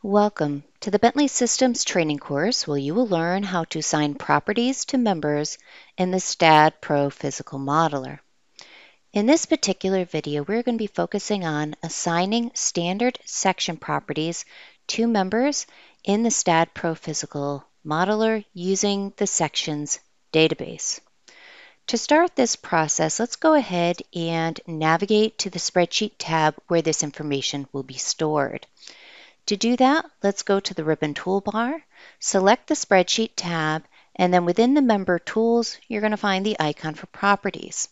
Welcome to the Bentley Systems training course where you will learn how to assign properties to members in the STAAD.Pro Physical Modeler. In this particular video, we're going to be focusing on assigning standard section properties to members in the STAAD.Pro Physical Modeler using the sections database. To start this process, let's go ahead and navigate to the Spreadsheet tab where this information will be stored. To do that, let's go to the ribbon toolbar, select the Spreadsheet tab, and then within the Member Tools, you're going to find the icon for Properties.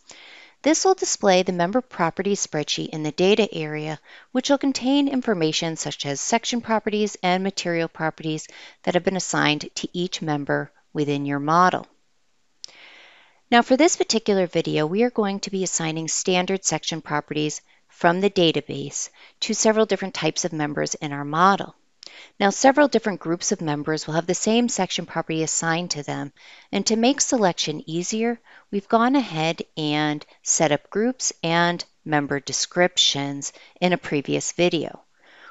This will display the Member Properties spreadsheet in the Data area, which will contain information such as section properties and material properties that have been assigned to each member within your model. Now for this particular video, we are going to be assigning standard section properties from the database to several different types of members in our model. Now several different groups of members will have the same section property assigned to them, and to make selection easier, we've gone ahead and set up groups and member descriptions in a previous video.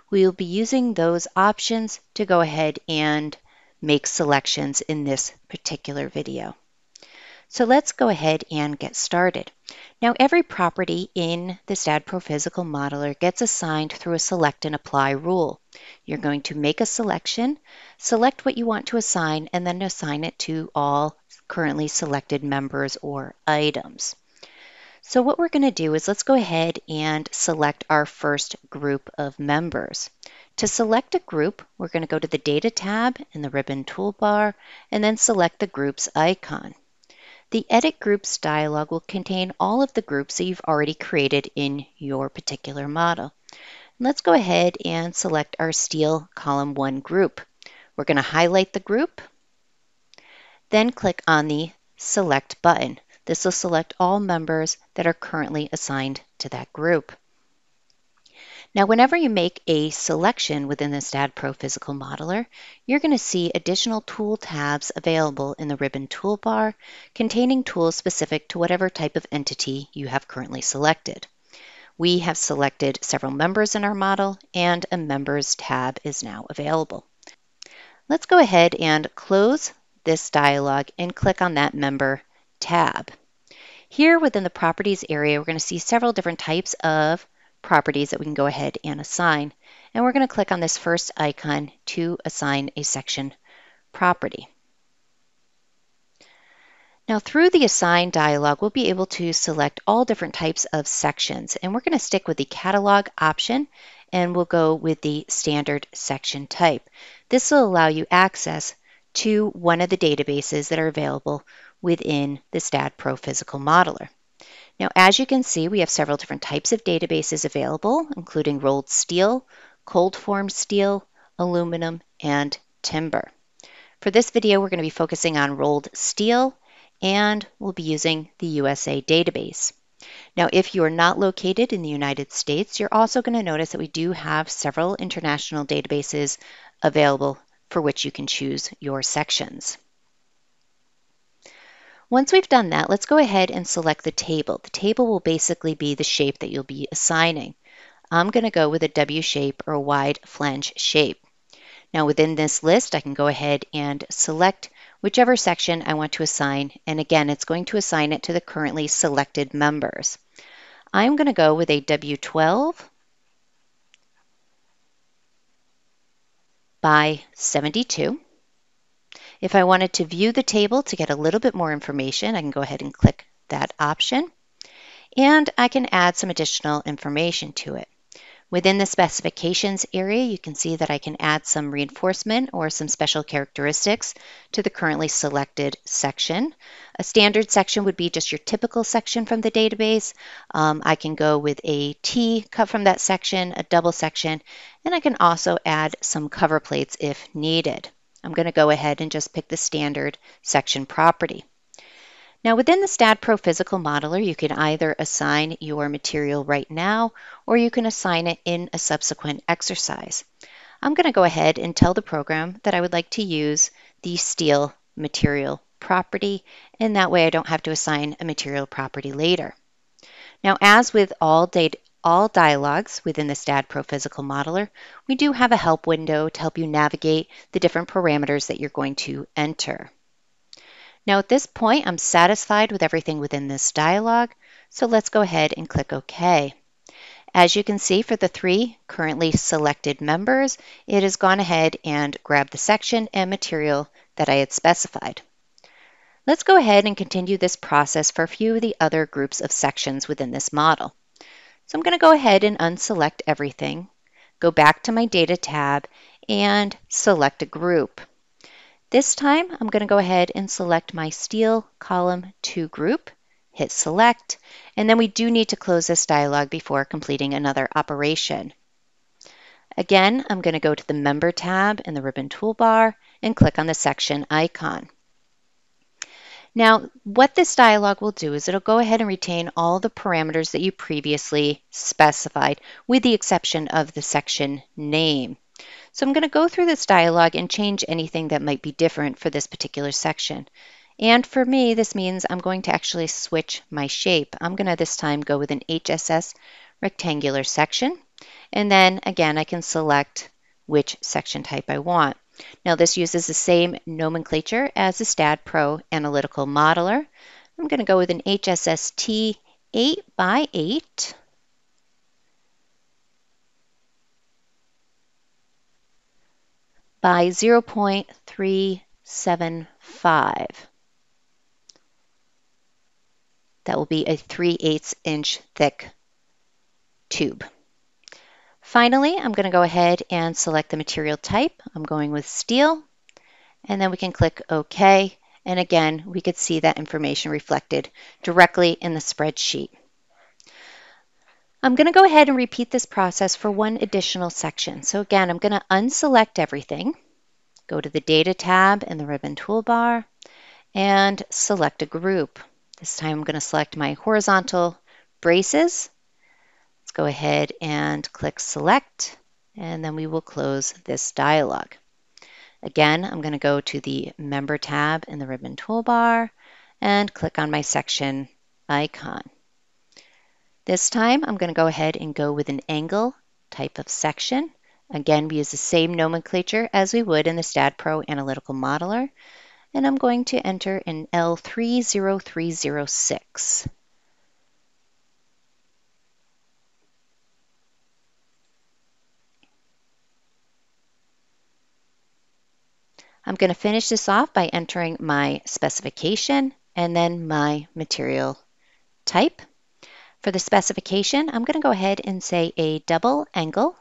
We will be using those options to go ahead and make selections in this particular video. So let's go ahead and get started. Now every property in the STAAD.Pro Physical Modeler gets assigned through a select and apply rule. You're going to make a selection, select what you want to assign, and then assign it to all currently selected members or items. So what we're going to do is let's go ahead and select our first group of members. To select a group, we're going to go to the Data tab in the ribbon toolbar and then select the Groups icon. The Edit Groups dialog will contain all of the groups that you've already created in your particular model. Let's go ahead and select our Steel Column 1 group. We're going to highlight the group, then click on the Select button. This will select all members that are currently assigned to that group. Now, whenever you make a selection within the STAAD.Pro Physical Modeler, you're going to see additional tool tabs available in the ribbon toolbar containing tools specific to whatever type of entity you have currently selected. We have selected several members in our model, and a Members tab is now available. Let's go ahead and close this dialog and click on that Member tab. Here within the Properties area, we're going to see several different types of properties that we can go ahead and assign. And we're going to click on this first icon to assign a section property. Now through the Assign dialog, we'll be able to select all different types of sections. And we're going to stick with the Catalog option, and we'll go with the Standard Section Type. This will allow you access to one of the databases that are available within the STAAD.Pro Physical Modeler. Now, as you can see, we have several different types of databases available, including rolled steel, cold formed steel, aluminum, and timber. For this video, we're going to be focusing on rolled steel, and we'll be using the USA database. Now, if you are not located in the United States, you're also going to notice that we do have several international databases available for which you can choose your sections. Once we've done that, let's go ahead and select the table. The table will basically be the shape that you'll be assigning. I'm going to go with a W shape or a wide flange shape. Now within this list, I can go ahead and select whichever section I want to assign. And again, it's going to assign it to the currently selected members. I'm going to go with a W12 by 72. If I wanted to view the table to get a little bit more information, I can go ahead and click that option, and I can add some additional information to it. Within the specifications area, you can see that I can add some reinforcement or some special characteristics to the currently selected section. A standard section would be just your typical section from the database. I can go with a T cut from that section, a double section, and I can also add some cover plates if needed. I'm going to go ahead and just pick the standard section property. Now within the STAAD.Pro Physical Modeler, you can either assign your material right now, or you can assign it in a subsequent exercise. I'm going to go ahead and tell the program that I would like to use the steel material property, and that way I don't have to assign a material property later. Now, as with all dialogues within the STAAD.Pro Physical Modeler, we do have a help window to help you navigate the different parameters that you're going to enter. Now, at this point, I'm satisfied with everything within this dialog, so let's go ahead and click OK. As you can see, for the 3 currently selected members, it has gone ahead and grabbed the section and material that I had specified. Let's go ahead and continue this process for a few of the other groups of sections within this model. So I'm going to go ahead and unselect everything, go back to my Data tab, and select a group. This time, I'm going to go ahead and select my Steel Column 2 group, hit Select, and then we do need to close this dialog before completing another operation. Again, I'm going to go to the Member tab in the ribbon toolbar and click on the section icon. Now, what this dialog will do is it'll go ahead and retain all the parameters that you previously specified, with the exception of the section name. So I'm going to go through this dialog and change anything that might be different for this particular section. And for me, this means I'm going to actually switch my shape. I'm going to this time go with an HSS rectangular section. And then again, I can select which section type I want. Now this uses the same nomenclature as the STAAD.Pro Analytical Modeler. I'm going to go with an HSST 8x8. By 0.375. That will be a 3/8 inch thick tube. Finally, I'm going to go ahead and select the material type. I'm going with steel, and then we can click OK. And again, we could see that information reflected directly in the spreadsheet. I'm going to go ahead and repeat this process for one additional section. So again, I'm going to unselect everything, go to the Data tab in the ribbon toolbar, and select a group. This time I'm going to select my horizontal braces. Let's go ahead and click Select, and then we will close this dialog. Again, I'm going to go to the Member tab in the ribbon toolbar and click on my section icon. This time I'm going to go ahead and go with an angle type of section. Again, we use the same nomenclature as we would in the STAAD.Pro Analytical Modeler, and I'm going to enter an L30306. I'm going to finish this off by entering my specification and then my material type. For the specification, I'm going to go ahead and say a double angle.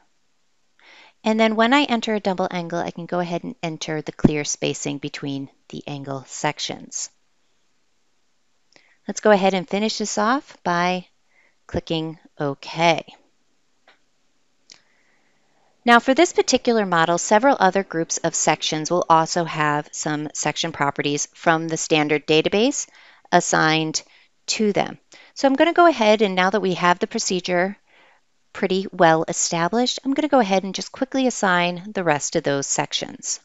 And then when I enter a double angle, I can go ahead and enter the clear spacing between the angle sections. Let's go ahead and finish this off by clicking OK. Now for this particular model, several other groups of sections will also have some section properties from the standard database assigned to them. So I'm going to go ahead, and now that we have the procedure pretty well established, I'm going to go ahead and just quickly assign the rest of those sections.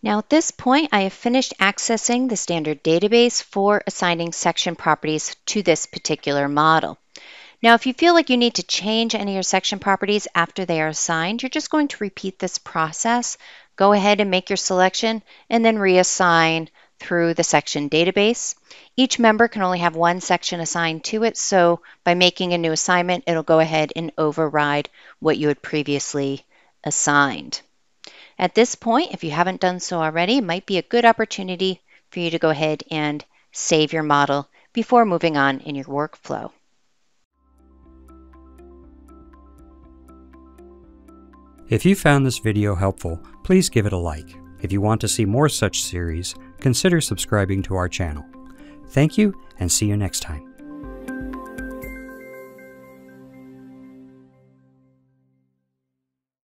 Now at this point, I have finished accessing the standard database for assigning section properties to this particular model. Now, if you feel like you need to change any of your section properties after they are assigned, you're just going to repeat this process. Go ahead and make your selection and then reassign through the section database. Each member can only have one section assigned to it, so by making a new assignment, it'll go ahead and override what you had previously assigned. At this point, if you haven't done so already, it might be a good opportunity for you to go ahead and save your model before moving on in your workflow. If you found this video helpful, please give it a like. If you want to see more such series, consider subscribing to our channel. Thank you, and see you next time.